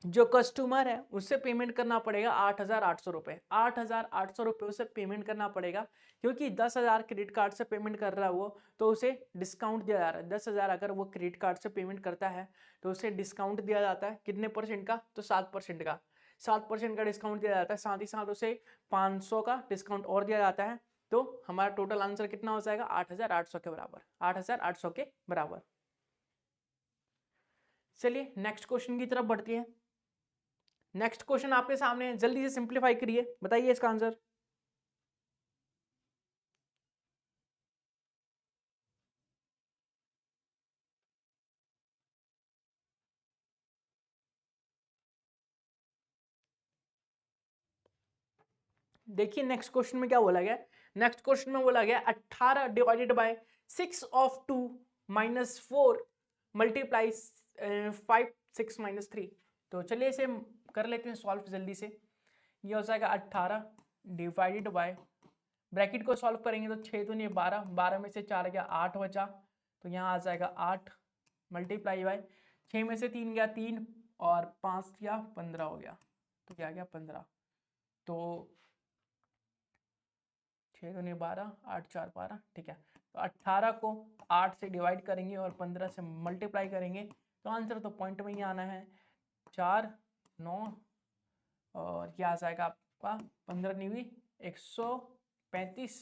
जो कस्टमर है उससे पेमेंट करना पड़ेगा 8,800 रुपए, 8,800 रुपए उसे पेमेंट करना पड़ेगा क्योंकि 10,000 क्रेडिट कार्ड से पेमेंट कर रहा है वो, तो उसे डिस्काउंट दिया जा रहा है। 10,000 अगर वो क्रेडिट कार्ड से पेमेंट करता है तो उसे डिस्काउंट दिया जाता है कितने % का, तो 7% का, 7% का डिस्काउंट दिया जाता है। साथ ही साथ उसे 500 का डिस्काउंट और दिया जाता है। तो हमारा टोटल आंसर कितना हो जाएगा, 8,800 के बराबर, 8,800 के बराबर। चलिए नेक्स्ट क्वेश्चन की तरफ बढ़ती है। नेक्स्ट क्वेश्चन आपके सामने है, जल्दी से सिंप्लीफाई करिए, बताइए इसका आंसर। देखिए नेक्स्ट क्वेश्चन में क्या बोला गया, नेक्स्ट क्वेश्चन में बोला गया 18 divided by 6 of 2 minus 4 multiply 5 6 minus 3। तो चलिए इसे कर लेते हैं सॉल्व जल्दी से। ये हो जाएगा 18 डिवाइडेड बाय, ब्रैकेट को सॉल्व करेंगे तो 6 दूनी 12, 12 में से 4 गया 8 बचा, तो यहाँ आ जाएगा 8 मल्टीप्लाई बाय 6 में से 3 गया 3 और 5 गया 15 हो गया, तो क्या गया 15। तो 6 दूनी 12, 8 4 12, ठीक है। तो 18 को 8 से डिवाइड करेंगे और 15 से मल्टीप्लाई करेंगे तो आंसर तो पॉइंट में ही आना है, 4 9 और क्या आ जाएगा आपका 15 9 135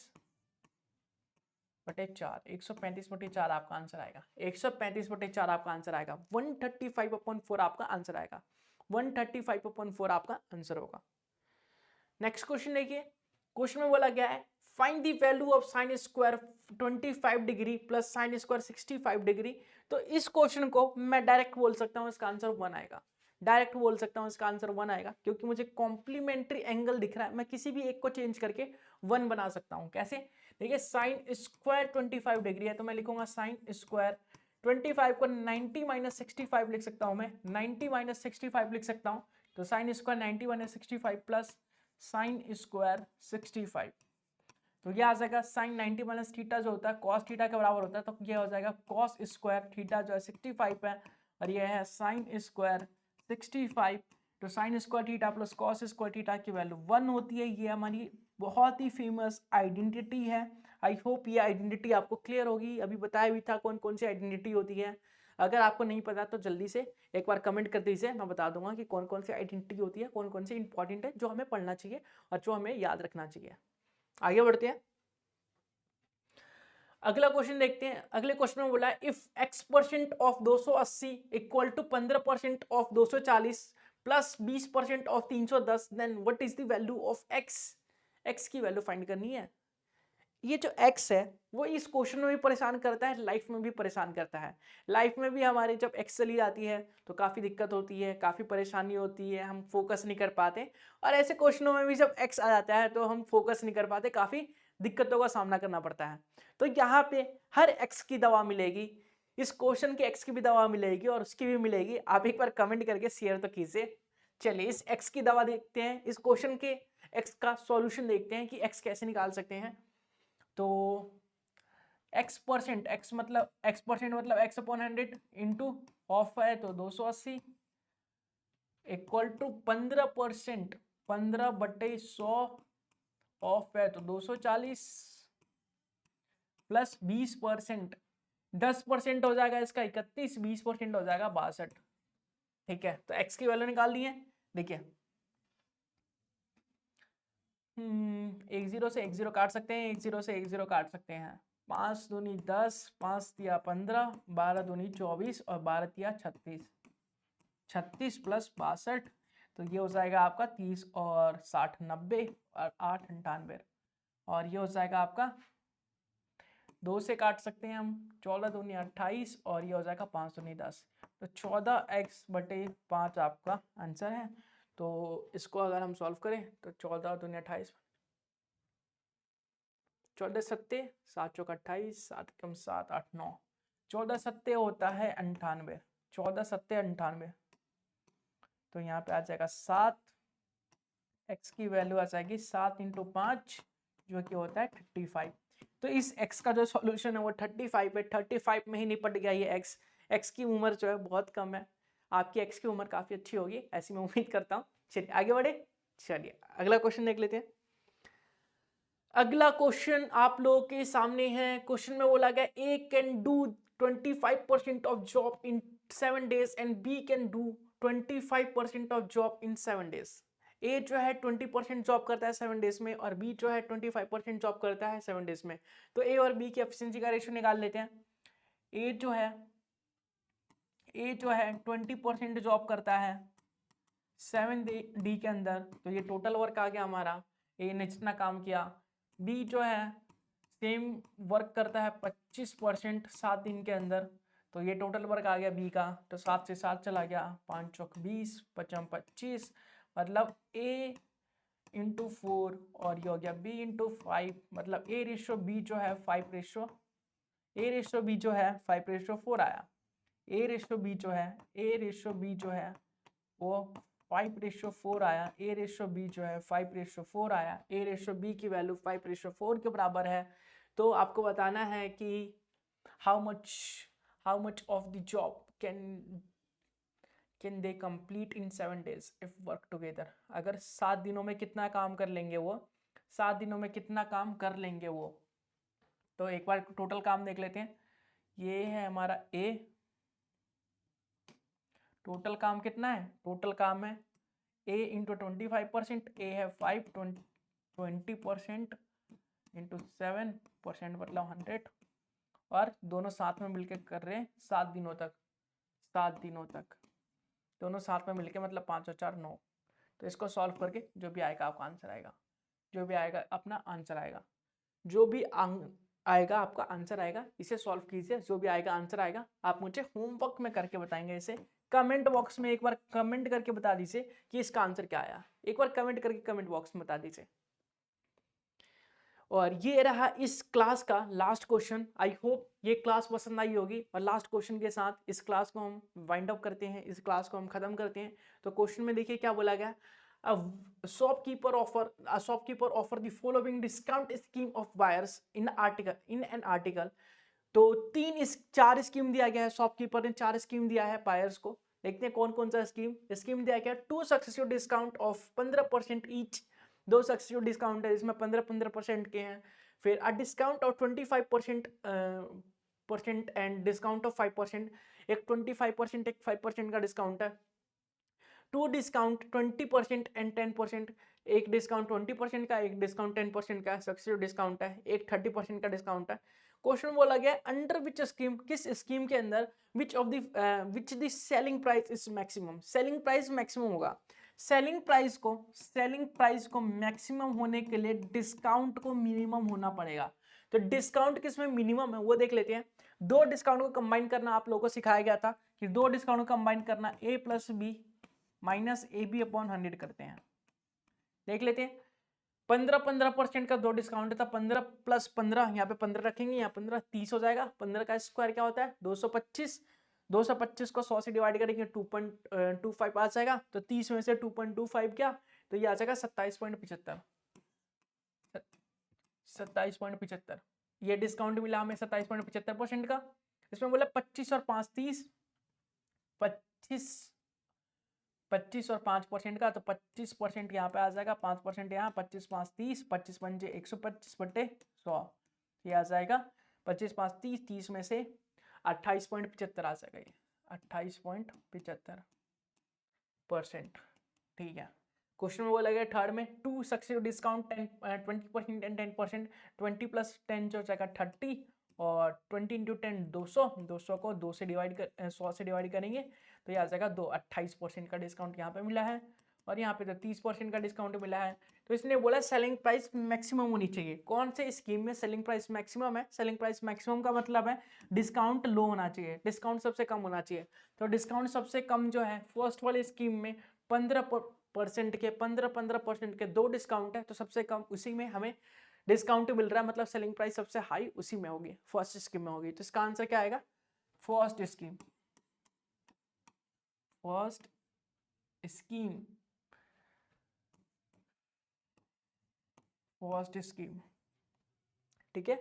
बटे 4, 135 बटे 4 आपका आंसर आएगा, 135 बटे 4 आपका आंसर आएगा, 135/4 आपका आंसर आएगा, 135/4 आपका आंसर होगा। नेक्स्ट क्वेश्चन देखिए, क्वेश्चन में बोला गया है find the value of sine square 25 degree plus sine square 65 degree. तो इस क्वेश्चन को मैं डायरेक्ट बोल सकता हूँ इसका आंसर 1 आएगा, डायरेक्ट बोल सकता हूँ इसका आंसर 1 आएगा क्योंकि मुझे कॉम्प्लीमेंट्री एंगल दिख रहा है, मैं किसी भी एक को चेंज करके 1 बना सकता हूँ। कैसे, देखिए साइन स्क्वायर 25 डिग्री है तो मैं लिखूंगा साइन स्क्वायर 25 को 90 माइनस 65 लिख सकता हूँ, मैं 90 माइनस 65 लिख सकता हूँ। तो sine square 90 minus 65 plus sine square 65, तो ये आ जाएगा साइन 90 माइनस थीटा जो होता है कॉस थीटा के बराबर होता है, तो ये हो जाएगा कॉस स्क्वायर थीटा जो है 65 है और ये है साइन स्क्वायर 65। तो sine square theta plus cos square theta की वैल्यू 1 होती है। ये हमारी बहुत ही फेमस आइडेंटिटी है। आई होप ये आइडेंटिटी आपको क्लियर होगी, अभी बताया भी था कौन कौन सी आइडेंटिटी होती है। अगर आपको नहीं पता तो जल्दी से एक बार कमेंट कर दीजिए, मैं बता दूंगा कि कौन कौन सी आइडेंटिटी होती है, कौन कौन सी इंपॉर्टेंट है जो हमें पढ़ना चाहिए और जो हमें याद रखना चाहिए। आगे बढ़ते हैं, अगला क्वेश्चन देखते हैं। अगले क्वेश्चन में बोला है if x% of 280 equal to 15% of 240 plus 20% of 310 then what is the value of x। x की वैल्यू फाइंड करनी है। ये जो x है वो इस क्वेश्चन में भी परेशान करता है, लाइफ में भी परेशान करता है। लाइफ में भी हमारी जब x चली जाती है तो काफ़ी दिक्कत होती है, काफ़ी परेशानी होती है, हम फोकस नहीं कर पाते। और ऐसे क्वेश्चनों में भी जब x आ जाता है तो हम फोकस नहीं कर पाते, काफ़ी दिक्कतों का सामना करना पड़ता है। तो यहाँ पे हर x की दवा मिलेगी, इस क्वेश्चन के x की भी दवा मिलेगी और उसकी भी मिलेगी। आप एक बार कमेंट करके शेयर तो कीजिए। चलिए इस x की दवा देखते हैं, इस क्वेश्चन के x का सॉल्यूशन देखते हैं कि x कैसे निकाल सकते हैं। तो x परसेंट, x परसेंट मतलब x अपॉन 100 इंटू ऑफ है तो 280 इक्वल टू 15%, 15/100 ऑफ है तो 240 प्लस 20%, 10% हो जाएगा इसका 31, 20% हो जाएगा 62। ठीक है, तो x की वैल्यू निकाल दी है। देखिए एक जीरो से एक जीरो काट सकते हैं, एक जीरो से एक जीरो काट सकते हैं। 5 दूनी 10, 5 दिया 15, 12 दूनी 24 और 12 दिया 36, 36 प्लस 62 तो ये हो जाएगा आपका 30 और 60 90 और 8 98 और ये हो जाएगा आपका 2 से काट सकते हैं हम, 14 दूनी 28 और ये हो जाएगा 5 दूनी 10 तो 14x/5 आपका आंसर है। तो इसको अगर हम सॉल्व करें तो 14 दूनी 28, 14 सत्ते 7 चौक 28, 7 कम 7 8 9, 14 सत्ते होता है 98, 14 सत्ते 98 तो यहाँ पे आ जाएगा 7, x की वैल्यू आ जाएगी 7 इंटू 5 जो कि होता है 35। तो इस x का जो सॉल्यूशन है वो 35 है, 35 में ही निपट गया ये x। x की उम्र जो है बहुत कम है, आपकी x की उम्र काफी अच्छी होगी ऐसी मैं उम्मीद करता हूँ। चलिए आगे बढ़े, चलिए अगला क्वेश्चन देख लेते हैं। अगला क्वेश्चन आप लोगों के सामने है। क्वेश्चन में बोला गया A can do 25% of job in 7 days and B can do 25% of job in 7 days। A जो है 20% जॉब करता है 7 डेज में और B जो है 25% जॉब करता है 7 डेज में। तो A और B की एफिशिएंसी का रेशियो निकाल लेते हैं। A जो है 20% जॉब करता है 7 डी के अंदर, तो ये टोटल वर्क आ गया हमारा। ए ने जितना काम किया। बी जो है सेम वर्क करता है 25% 7 दिन के अंदर, तो ये टोटल वर्क आ गया बी का। तो 7 से 7 चला गया, 5 चौक 20, 5 25 मतलब ए इंटू 4 और ये हो गया बी इंटू 5 मतलब ए रेशो बी जो है 5 रेशो बी जो है 5 रेशो 4 आया। ए रेशो बी जो है वो 5:4 आया। ए रेशो बी जो है 5:4 आया। ए रेशो बी की वैल्यू 5:4 के बराबर है। तो आपको बताना है कि how much of the job can they complete in 7 days if work together. अगर 7 दिनों में कितना काम कर लेंगे वो, 7 दिनों में कितना काम कर लेंगे वो। तो एक बार टोटल काम देख लेते हैं। ये है हमारा ए, टोटल काम कितना है, टोटल काम है a इंटू 25%, ए है 5, 20% इंटू 7% मतलब 100 और दोनों साथ में मिलके कर रहे हैं 7 दिनों तक दोनों साथ में मिलके मतलब 5 और 4 9। तो इसको सॉल्व करके जो भी आएगा आपका आंसर आएगा, जो भी आएगा अपना आंसर आएगा, जो भी आएगा आपका आंसर आएगा। इसे सॉल्व कीजिए, जो भी आएगा आंसर आएगा। आप मुझे होमवर्क में करके बताएंगे। इसे कमेंट बॉक्स में एक बार कमेंट करके बता दीजिए कि इसका आंसर क्या आया। एक बार कमेंट करके कमेंट बॉक्स में बता दीजिए। और ये रहा इस क्लास का लास्ट क्वेश्चन। आई होप ये क्लास पसंद आई होगी और लास्ट क्वेश्चन के साथ इस क्लास को हम वाइंड अप करते हैं, इस क्लास को हम खत्म करते हैं। तो क्वेश्चन में देखिए क्या बोला गया। Shopkeeper offer the following discount scheme of buyers in an article. तो 4 स्कीम दिया गया है, शॉपकीपर ने 4 स्कीम दिया है बायर्स को। देखते हैं कौन कौन सा स्कीम दिया गया। 2 successive discount of 15% each, 2 successive discount है इसमें 15% के हैं। फिर अ discount of 25% and discount of 5%, एक 25% एक 5% का डिस्काउंट है। 2 डिस्काउंट 20% एंड 10%, एक डिस्काउंट 20% का, एक डिस्काउंट 10% का सक्सेसिव डिस्काउंट है, एक 30% का डिस्काउंट है। क्वेश्चन बोला गया अंडर विच स्कीम, किस स्कीम के अंदर which the selling price is maximum, selling price maximum होगा। सेलिंग प्राइस को मैक्सिमम होने के लिए डिस्काउंट को मिनिमम होना पड़ेगा। तो डिस्काउंट किसमें मिनिमम है वो देख लेते हैं। दो डिस्काउंट को कंबाइन करना आप लोगों को सिखाया गया था कि दो डिस्काउंट को कंबाइन करना a plus B minus A B upon 100 करते हैं। देख लेते हैं 15% का दो डिस्काउंट था, 15 प्लस 15, यहाँ पे 15 रखेंगे, यहाँ 15 30 हो जाएगा। 15 का स्क्वायर क्या होता है 225, 225 को 100 से डिवाइड करेंगे 2.25 आ जाएगा। तो 30 में से 2.25 क्या, तो ये आ जाएगा 27.75, 27.75। ये डिस्काउंट मिला हमें 27.75% का। इसमें बोला 25 और 5 30, 25 और 5% का, तो 25% यहाँ पे आ जाएगा, 5% यहाँ, 25 5 30, 25 पंजे 125 बटे 100, ये आ जाएगा 25 5 30, 30 में से 28.75 आ जाएगा, ये 28.75%। ठीक है, क्वेश्चन में बोला गया थर्ड में 2 सक्सेसिव डिस्काउंट 20% एंड 10%, 20 प्लस 10 जो जाएगा 30 और 20 इंटू 10 200, 200 को 2 से डिवाइड कर 100 से डिवाइड करेंगे तो ये आ जाएगा 28% का डिस्काउंट यहाँ पे मिला है, और यहाँ पे तो 30% का डिस्काउंट मिला है। तो इसने बोला सेलिंग प्राइस मैक्सिमम होनी चाहिए। कौन से स्कीम में सेलिंग प्राइस मैक्सिमम है? सेलिंग प्राइस मैक्सिमम का मतलब है डिस्काउंट लो होना चाहिए, डिस्काउंट सबसे कम होना चाहिए। तो डिस्काउंट सबसे कम जो है फर्स्ट वाली स्कीम में 15% के दो डिस्काउंट है, तो सबसे कम उसी में हमें डिस्काउंट मिल रहा है, मतलब सेलिंग प्राइस सबसे हाई उसी में होगी, फर्स्ट स्कीम में होगी। तो इसका आंसर क्या आएगा? First scheme, first scheme, first scheme. ठीक है,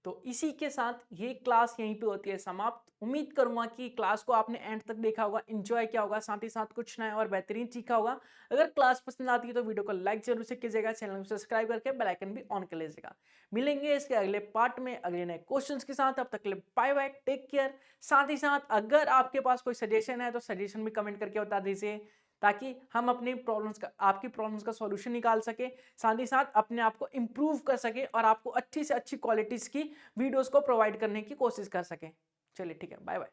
तो इसी के साथ ये क्लास यहीं पे होती है समाप्त। उम्मीद करूंगा कि क्लास को आपने एंड तक देखा होगा, एंजॉय किया होगा, साथ ही साथ कुछ नया और बेहतरीन सीखा होगा। अगर क्लास पसंद आती है तो वीडियो को लाइक जरूर से कीजिएगा, चैनल को सब्सक्राइब करके बेल आइकन भी ऑन कर लीजिएगा। मिलेंगे इसके अगले पार्ट में अगले नए क्वेश्चंस के साथ, तब तक के लिए बाय बाय, टेक केयर। साथ ही साथ अगर आपके पास कोई सजेशन है तो सजेशन भी कमेंट करके बता दीजिए, ताकि हम अपनी प्रॉब्लम्स का, आपकी प्रॉब्लम्स का सॉल्यूशन निकाल सके, साथ ही साथ अपने आप को इम्प्रूव कर सके और आपको अच्छी से अच्छी क्वालिटीज की वीडियोस को प्रोवाइड करने की कोशिश कर सकें। चलिए ठीक है, बाय बाय।